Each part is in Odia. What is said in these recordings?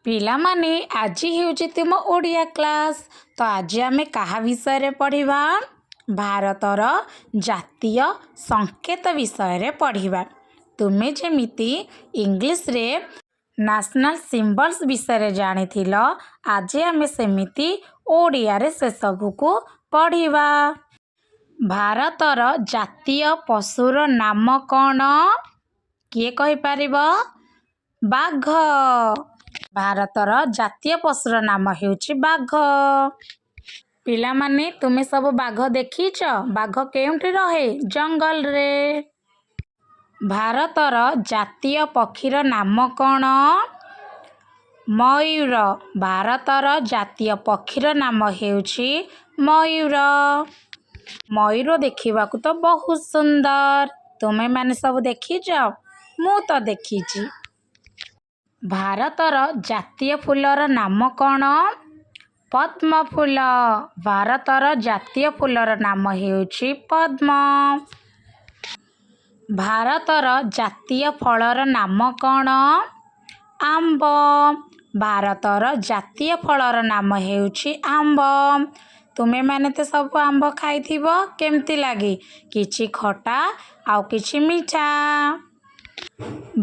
ପିଲାମାନେ ଆଜି ହେଉଛି ତୁମ ଓଡ଼ିଆ କ୍ଲାସ୍। ତ ଆଜି ଆମେ କାହା ବିଷୟରେ ପଢ଼ିବା? ଭାରତର ଜାତୀୟ ସଂକେତ ବିଷୟରେ ପଢ଼ିବା। ତୁମେ ଯେମିତି ଇଂଲିଶରେ ନ୍ୟାସନାଲ୍ ସିମ୍ବଲ୍ସ ବିଷୟରେ ଜାଣିଥିଲ, ଆଜି ଆମେ ସେମିତି ଓଡ଼ିଆରେ ସେସବୁକୁ ପଢ଼ିବା। ଭାରତର ଜାତୀୟ ପଶୁର ନାମ କ'ଣ? କିଏ କହିପାରିବ? ବାଘ। ଭାରତର ଜାତୀୟ ପଶୁର ନାମ ହେଉଛି ବାଘ। ପିଲାମାନେ ତୁମେ ସବୁ ବାଘ ଦେଖିଛ? ବାଘ କେଉଁଠି ରହେ? ଜଙ୍ଗଲରେ। ଭାରତର ଜାତୀୟ ପକ୍ଷୀର ନାମ କ'ଣ? ମୟୂର। ଭାରତର ଜାତୀୟ ପକ୍ଷୀର ନାମ ହେଉଛି ମୟୂର। ମୟୂର ଦେଖିବାକୁ ତ ବହୁତ ସୁନ୍ଦର। ତୁମେମାନେ ସବୁ ଦେଖିଛ? ମୁଁ ତ ଦେଖିଛି। ଭାରତର ଜାତୀୟ ଫୁଲର ନାମ କ'ଣ? ପଦ୍ମ ଫୁଲ। ଭାରତର ଜାତୀୟ ଫୁଲର ନାମ ହେଉଛି ପଦ୍ମ। ଭାରତର ଜାତୀୟ ଫଳର ନାମ କ'ଣ? ଆମ୍ବ। ଭାରତର ଜାତୀୟ ଫଳର ନାମ ହେଉଛି ଆମ୍ବ। ତୁମେମାନେ ତ ସବୁ ଆମ୍ବ ଖାଇଥିବ। କେମିତି ଲାଗେ? କିଛି ଖଟା ଆଉ କିଛି ମିଠା।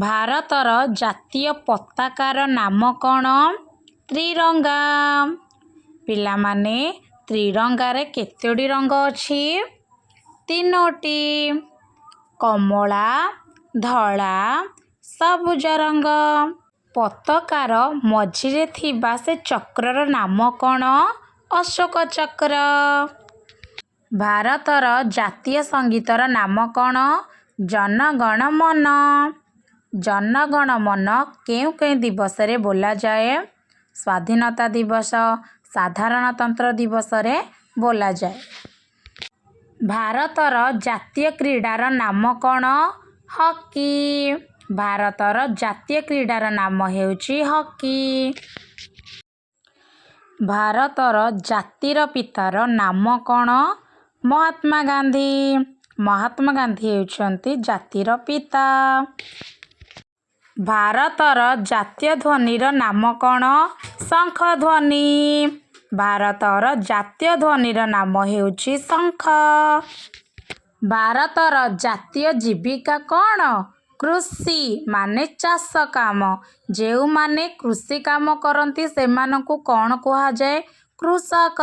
ଭାରତର ଜାତୀୟ ପତାକାର ନାମ କ'ଣ? ତ୍ରିରଙ୍ଗା। ପିଲାମାନେ ତ୍ରିରଙ୍ଗାରେ କେତୋଟି ରଙ୍ଗ ଅଛି? 3ଟି। କମଳା, ଧଳା, ସବୁଜ ରଙ୍ଗ। ପତାକାର ମଝିରେ ଥିବା ସେ ଚକ୍ରର ନାମ କ'ଣ? ଅଶୋକ ଚକ୍ର। ଭାରତର ଜାତୀୟ ସଙ୍ଗୀତର ନାମ କ'ଣ? ଜନ ଗଣ ମନ। ଜନ ଗଣ ମନ କେଉଁ କେଉଁ ଦିବସରେ ବୋଲାଯାଏ? ସ୍ୱାଧୀନତା ଦିବସ, ସାଧାରଣତନ୍ତ୍ର ଦିବସରେ ବୋଲାଯାଏ। ଭାରତର ଜାତୀୟ କ୍ରୀଡ଼ାର ନାମ କ'ଣ? ହକି। ଭାରତର ଜାତୀୟ କ୍ରୀଡ଼ାର ନାମ ହେଉଛି ହକି। ଭାରତର ଜାତିର ପିତାର ନାମ କ'ଣ? ମହାତ୍ମା ଗାନ୍ଧୀ। ମହାତ୍ମା ଗାନ୍ଧୀ ହେଉଛନ୍ତି ଜାତିର ପିତା। ଭାରତର ଜାତୀୟ ଧ୍ୱନିର ନାମ କ'ଣ? ଶଙ୍ଖ ଧ୍ୱନି। ଭାରତର ଜାତୀୟ ଧ୍ୱନିର ନାମ ହେଉଛି ଶଙ୍ଖ। ଭାରତର ଜାତୀୟ ଜୀବିକା କ'ଣ? କୃଷି ମାନେ ଚାଷ କାମ। ଯେଉଁମାନେ କୃଷି କାମ କରନ୍ତି ସେମାନଙ୍କୁ କ'ଣ କୁହାଯାଏ? କୃଷକ।